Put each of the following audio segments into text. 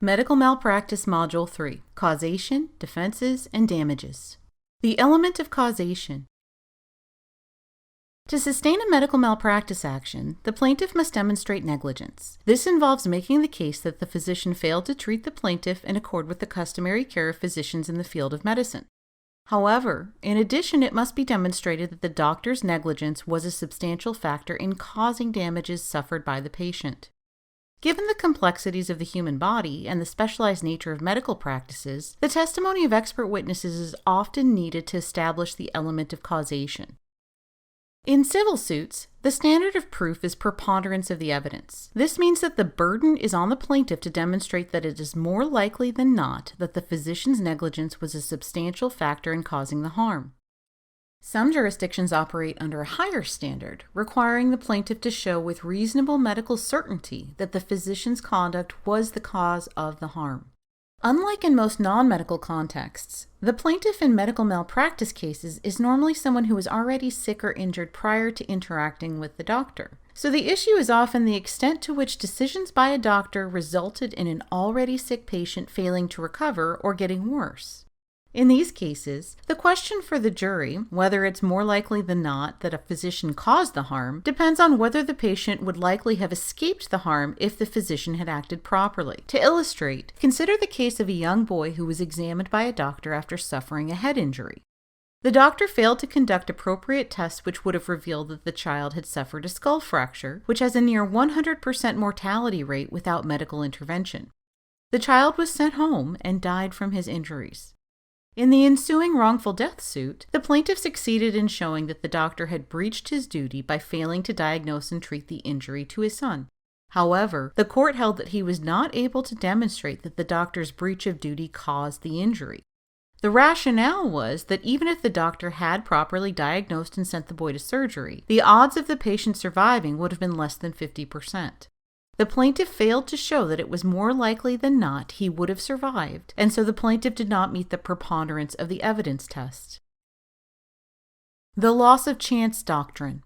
Medical Malpractice Module 3, Causation, Defenses, and Damages. The element of causation. To sustain a medical malpractice action, the plaintiff must demonstrate negligence. This involves making the case that the physician failed to treat the plaintiff in accord with the customary care of physicians in the field of medicine. However, in addition, it must be demonstrated that the doctor's negligence was a substantial factor in causing damages suffered by the patient. Given the complexities of the human body and the specialized nature of medical practices, the testimony of expert witnesses is often needed to establish the element of causation. In civil suits, the standard of proof is preponderance of the evidence. This means that the burden is on the plaintiff to demonstrate that it is more likely than not that the physician's negligence was a substantial factor in causing the harm. Some jurisdictions operate under a higher standard, requiring the plaintiff to show with reasonable medical certainty that the physician's conduct was the cause of the harm. Unlike in most non-medical contexts, the plaintiff in medical malpractice cases is normally someone who is already sick or injured prior to interacting with the doctor. So the issue is often the extent to which decisions by a doctor resulted in an already sick patient failing to recover or getting worse. In these cases, the question for the jury, whether it's more likely than not that a physician caused the harm, depends on whether the patient would likely have escaped the harm if the physician had acted properly. To illustrate, consider the case of a young boy who was examined by a doctor after suffering a head injury. The doctor failed to conduct appropriate tests which would have revealed that the child had suffered a skull fracture, which has a near 100% mortality rate without medical intervention. The child was sent home and died from his injuries. In the ensuing wrongful death suit, the plaintiff succeeded in showing that the doctor had breached his duty by failing to diagnose and treat the injury to his son. However, the court held that he was not able to demonstrate that the doctor's breach of duty caused the injury. The rationale was that even if the doctor had properly diagnosed and sent the boy to surgery, the odds of the patient surviving would have been less than 50%. The plaintiff failed to show that it was more likely than not he would have survived, and so the plaintiff did not meet the preponderance of the evidence test. The loss of chance doctrine.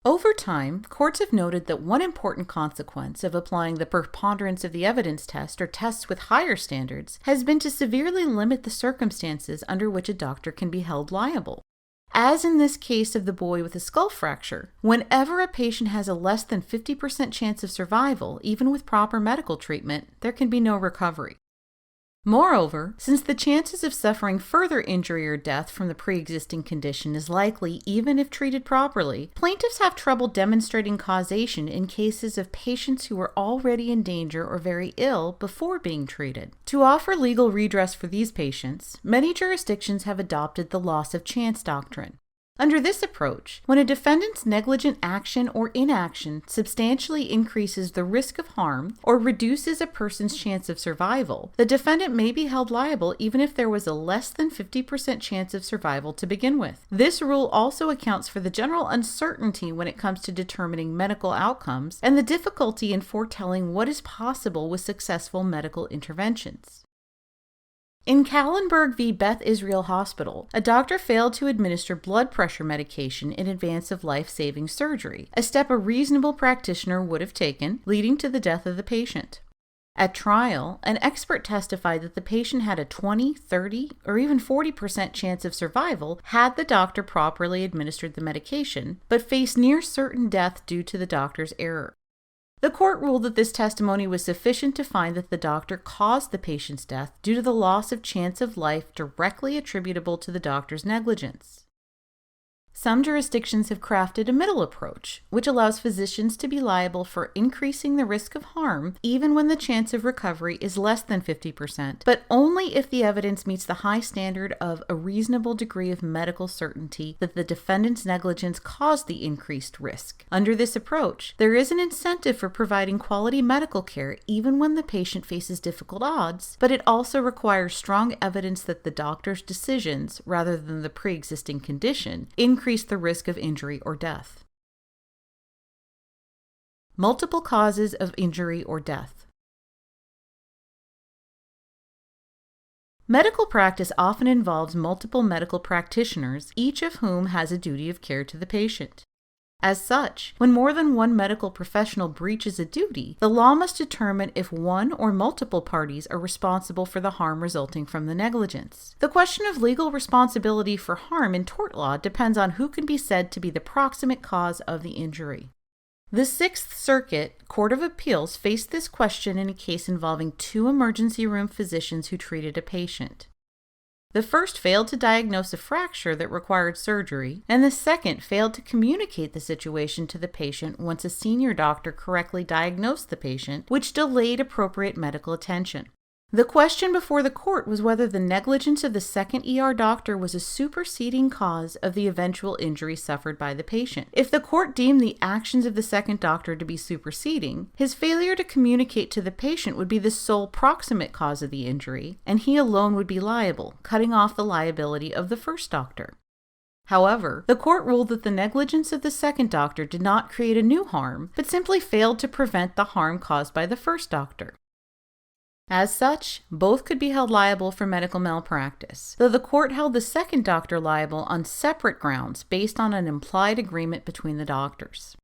Over time, courts have noted that one important consequence of applying the preponderance of the evidence test or tests with higher standards has been to severely limit the circumstances under which a doctor can be held liable. As in this case of the boy with a skull fracture, whenever a patient has a less than 50% chance of survival, even with proper medical treatment, there can be no recovery. Moreover, since the chances of suffering further injury or death from the pre-existing condition is likely even if treated properly, plaintiffs have trouble demonstrating causation in cases of patients who were already in danger or very ill before being treated. To offer legal redress for these patients, many jurisdictions have adopted the loss of chance doctrine. Under this approach, when a defendant's negligent action or inaction substantially increases the risk of harm or reduces a person's chance of survival, the defendant may be held liable even if there was a less than 50% chance of survival to begin with. This rule also accounts for the general uncertainty when it comes to determining medical outcomes and the difficulty in foretelling what is possible with successful medical interventions. In Kallenberg v. Beth Israel Hospital, a doctor failed to administer blood pressure medication in advance of life-saving surgery, a step a reasonable practitioner would have taken, leading to the death of the patient. At trial, an expert testified that the patient had a 20, 30, or even 40% chance of survival had the doctor properly administered the medication, but faced near certain death due to the doctor's error. The court ruled that this testimony was sufficient to find that the doctor caused the patient's death due to the loss of chance of life directly attributable to the doctor's negligence. Some jurisdictions have crafted a middle approach, which allows physicians to be liable for increasing the risk of harm even when the chance of recovery is less than 50%, but only if the evidence meets the high standard of a reasonable degree of medical certainty that the defendant's negligence caused the increased risk. Under this approach, there is an incentive for providing quality medical care even when the patient faces difficult odds, but it also requires strong evidence that the doctor's decisions, rather than the pre-existing condition, increase the risk of injury or death. Multiple causes of injury or death. Medical practice often involves multiple medical practitioners, each of whom has a duty of care to the patient. As such, when more than one medical professional breaches a duty, the law must determine if one or multiple parties are responsible for the harm resulting from the negligence. The question of legal responsibility for harm in tort law depends on who can be said to be the proximate cause of the injury. The Sixth Circuit Court of Appeals faced this question in a case involving two emergency room physicians who treated a patient. The first failed to diagnose a fracture that required surgery, and the second failed to communicate the situation to the patient once a senior doctor correctly diagnosed the patient, which delayed appropriate medical attention. The question before the court was whether the negligence of the second ER doctor was a superseding cause of the eventual injury suffered by the patient. If the court deemed the actions of the second doctor to be superseding, his failure to communicate to the patient would be the sole proximate cause of the injury, and he alone would be liable, cutting off the liability of the first doctor. However, the court ruled that the negligence of the second doctor did not create a new harm, but simply failed to prevent the harm caused by the first doctor. As such, both could be held liable for medical malpractice, though the court held the second doctor liable on separate grounds based on an implied agreement between the doctors.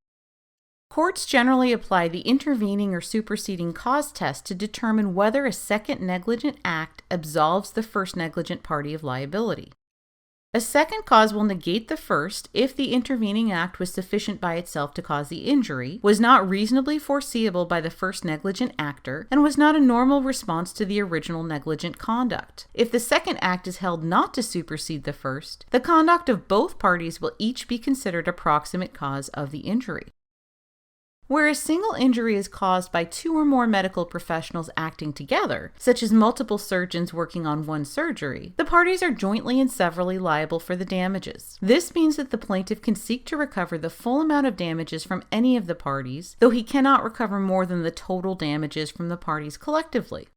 Courts generally apply the intervening or superseding cause test to determine whether a second negligent act absolves the first negligent party of liability. A second cause will negate the first if the intervening act was sufficient by itself to cause the injury, was not reasonably foreseeable by the first negligent actor, and was not a normal response to the original negligent conduct. If the second act is held not to supersede the first, the conduct of both parties will each be considered a proximate cause of the injury. Where a single injury is caused by two or more medical professionals acting together, such as multiple surgeons working on one surgery, the parties are jointly and severally liable for the damages. This means that the plaintiff can seek to recover the full amount of damages from any of the parties, though he cannot recover more than the total damages from the parties collectively.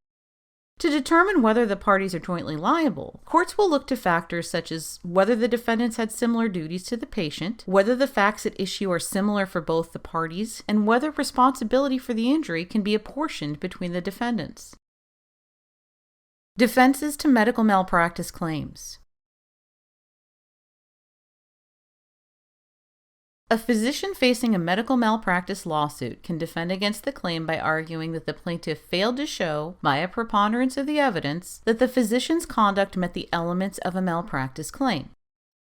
To determine whether the parties are jointly liable, courts will look to factors such as whether the defendants had similar duties to the patient, whether the facts at issue are similar for both the parties, and whether responsibility for the injury can be apportioned between the defendants. Defenses to medical malpractice claims. A physician facing a medical malpractice lawsuit can defend against the claim by arguing that the plaintiff failed to show, by a preponderance of the evidence, that the physician's conduct met the elements of a malpractice claim.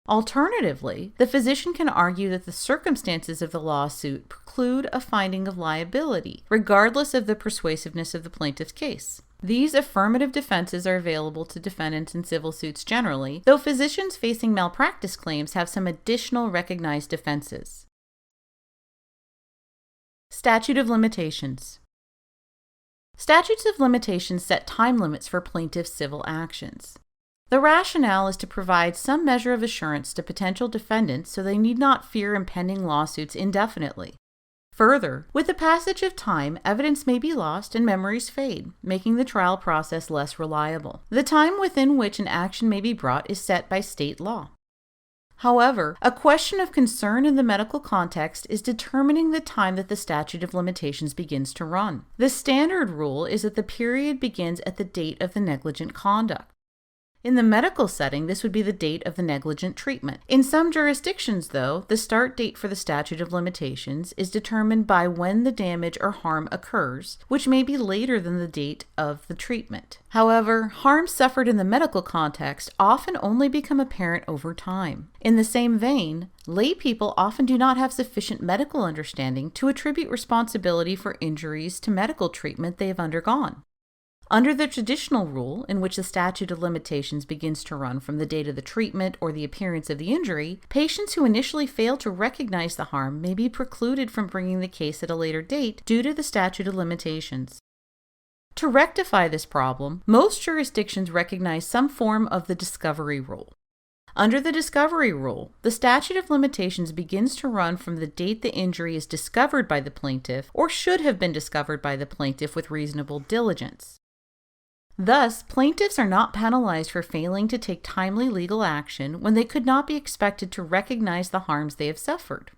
Alternatively, the physician can argue that the circumstances of the lawsuit preclude a finding of liability, regardless of the persuasiveness of the plaintiff's case. These affirmative defenses are available to defendants in civil suits generally, though physicians facing malpractice claims have some additional recognized defenses. Statute of limitations. Statutes of limitations set time limits for plaintiffs' civil actions. The rationale is to provide some measure of assurance to potential defendants so they need not fear impending lawsuits indefinitely. Further, with the passage of time, evidence may be lost and memories fade, making the trial process less reliable. The time within which an action may be brought is set by state law. However, a question of concern in the medical context is determining the time that the statute of limitations begins to run. The standard rule is that the period begins at the date of the negligent conduct. In the medical setting, this would be the date of the negligent treatment. In some jurisdictions, though, the start date for the statute of limitations is determined by when the damage or harm occurs, which may be later than the date of the treatment. However, harms suffered in the medical context often only become apparent over time. In the same vein, lay people often do not have sufficient medical understanding to attribute responsibility for injuries to medical treatment they have undergone. Under the traditional rule, in which the statute of limitations begins to run from the date of the treatment or the appearance of the injury, patients who initially fail to recognize the harm may be precluded from bringing the case at a later date due to the statute of limitations. To rectify this problem, most jurisdictions recognize some form of the discovery rule. Under the discovery rule, the statute of limitations begins to run from the date the injury is discovered by the plaintiff or should have been discovered by the plaintiff with reasonable diligence. Thus, plaintiffs are not penalized for failing to take timely legal action when they could not be expected to recognize the harms they have suffered.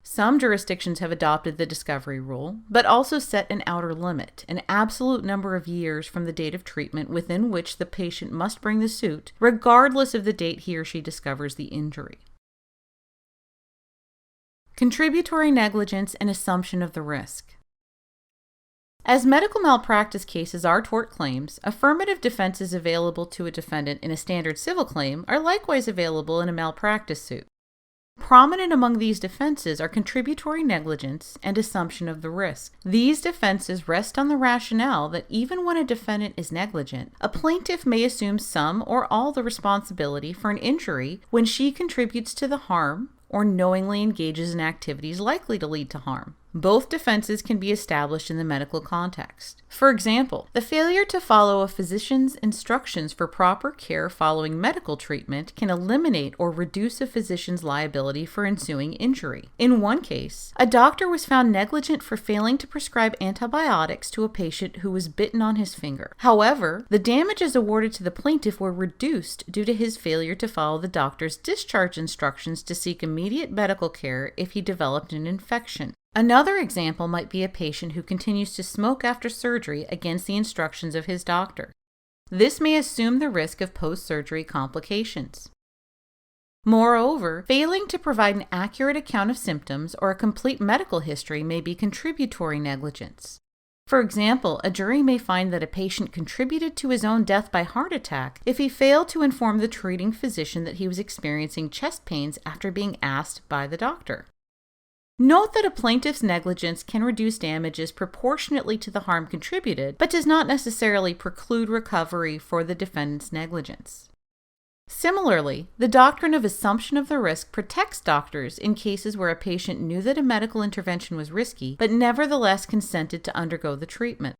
Some jurisdictions have adopted the discovery rule, but also set an outer limit, an absolute number of years from the date of treatment within which the patient must bring the suit, regardless of the date he or she discovers the injury. Contributory negligence and assumption of the risk. As medical malpractice cases are tort claims, affirmative defenses available to a defendant in a standard civil claim are likewise available in a malpractice suit. Prominent among these defenses are contributory negligence and assumption of the risk. These defenses rest on the rationale that even when a defendant is negligent, a plaintiff may assume some or all the responsibility for an injury when she contributes to the harm or knowingly engages in activities likely to lead to harm. Both defenses can be established in the medical context. For example, the failure to follow a physician's instructions for proper care following medical treatment can eliminate or reduce a physician's liability for ensuing injury. In one case, a doctor was found negligent for failing to prescribe antibiotics to a patient who was bitten on his finger. However, the damages awarded to the plaintiff were reduced due to his failure to follow the doctor's discharge instructions to seek immediate medical care if he developed an infection. Another example might be a patient who continues to smoke after surgery against the instructions of his doctor. This may assume the risk of post-surgery complications. Moreover, failing to provide an accurate account of symptoms or a complete medical history may be contributory negligence. For example, a jury may find that a patient contributed to his own death by heart attack if he failed to inform the treating physician that he was experiencing chest pains after being asked by the doctor. Note that a plaintiff's negligence can reduce damages proportionately to the harm contributed, but does not necessarily preclude recovery for the defendant's negligence. Similarly, the doctrine of assumption of the risk protects doctors in cases where a patient knew that a medical intervention was risky, but nevertheless consented to undergo the treatment.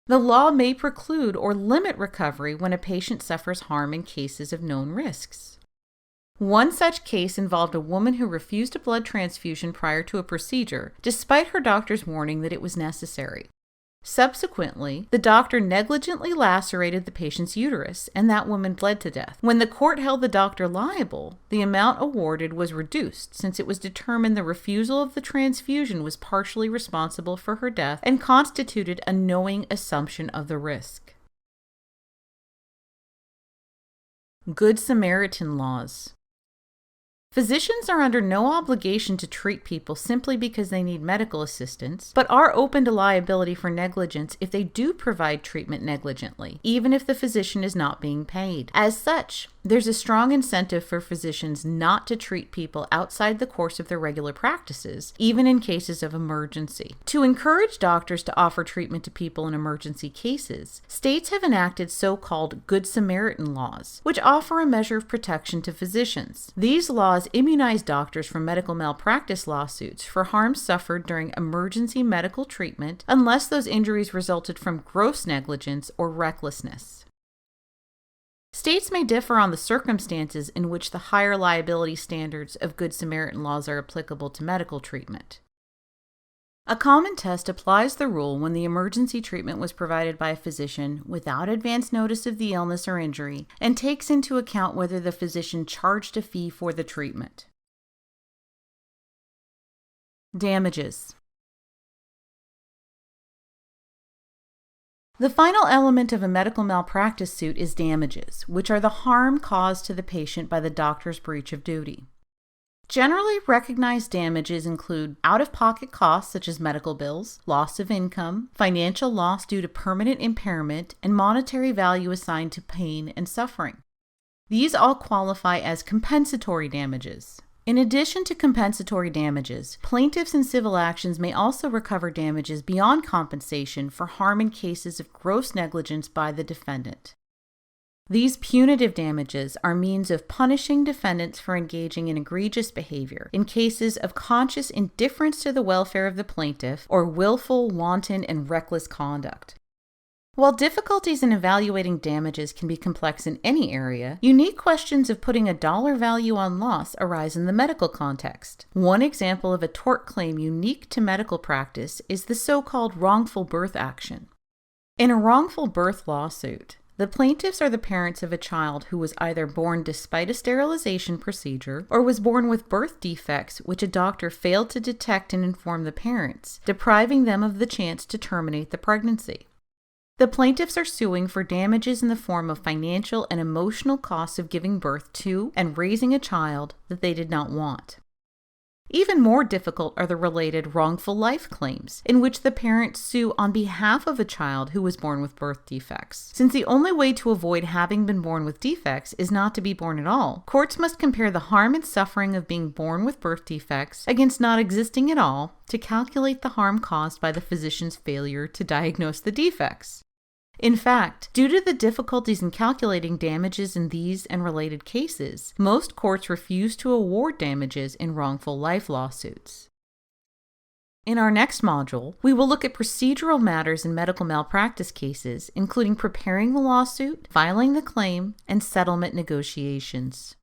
The law may preclude or limit recovery when a patient suffers harm in cases of known risks. One such case involved a woman who refused a blood transfusion prior to a procedure, despite her doctor's warning that it was necessary. Subsequently, the doctor negligently lacerated the patient's uterus, and that woman bled to death. When the court held the doctor liable, the amount awarded was reduced since it was determined the refusal of the transfusion was partially responsible for her death and constituted a knowing assumption of the risk. Good Samaritan laws. Physicians are under no obligation to treat people simply because they need medical assistance, but are open to liability for negligence if they do provide treatment negligently, even if the physician is not being paid. As such, there's a strong incentive for physicians not to treat people outside the course of their regular practices, even in cases of emergency. To encourage doctors to offer treatment to people in emergency cases, states have enacted so-called Good Samaritan laws, which offer a measure of protection to physicians. These laws immunize doctors from medical malpractice lawsuits for harm suffered during emergency medical treatment unless those injuries resulted from gross negligence or recklessness. States may differ on the circumstances in which the higher liability standards of Good Samaritan laws are applicable to medical treatment. A common test applies the rule when the emergency treatment was provided by a physician without advance notice of the illness or injury and takes into account whether the physician charged a fee for the treatment. Damages. The final element of a medical malpractice suit is damages, which are the harm caused to the patient by the doctor's breach of duty. Generally recognized damages include out-of-pocket costs such as medical bills, loss of income, financial loss due to permanent impairment, and monetary value assigned to pain and suffering. These all qualify as compensatory damages. In addition to compensatory damages, plaintiffs in civil actions may also recover damages beyond compensation for harm in cases of gross negligence by the defendant. These punitive damages are means of punishing defendants for engaging in egregious behavior in cases of conscious indifference to the welfare of the plaintiff or willful, wanton, and reckless conduct. While difficulties in evaluating damages can be complex in any area, unique questions of putting a dollar value on loss arise in the medical context. One example of a tort claim unique to medical practice is the so-called wrongful birth action. In a wrongful birth lawsuit, the plaintiffs are the parents of a child who was either born despite a sterilization procedure or was born with birth defects which a doctor failed to detect and inform the parents, depriving them of the chance to terminate the pregnancy. The plaintiffs are suing for damages in the form of financial and emotional costs of giving birth to and raising a child that they did not want. Even more difficult are the related wrongful life claims, in which the parents sue on behalf of a child who was born with birth defects. Since the only way to avoid having been born with defects is not to be born at all, courts must compare the harm and suffering of being born with birth defects against not existing at all to calculate the harm caused by the physician's failure to diagnose the defects. In fact, due to the difficulties in calculating damages in these and related cases, most courts refuse to award damages in wrongful life lawsuits. In our next module, we will look at procedural matters in medical malpractice cases, including preparing the lawsuit, filing the claim, and settlement negotiations.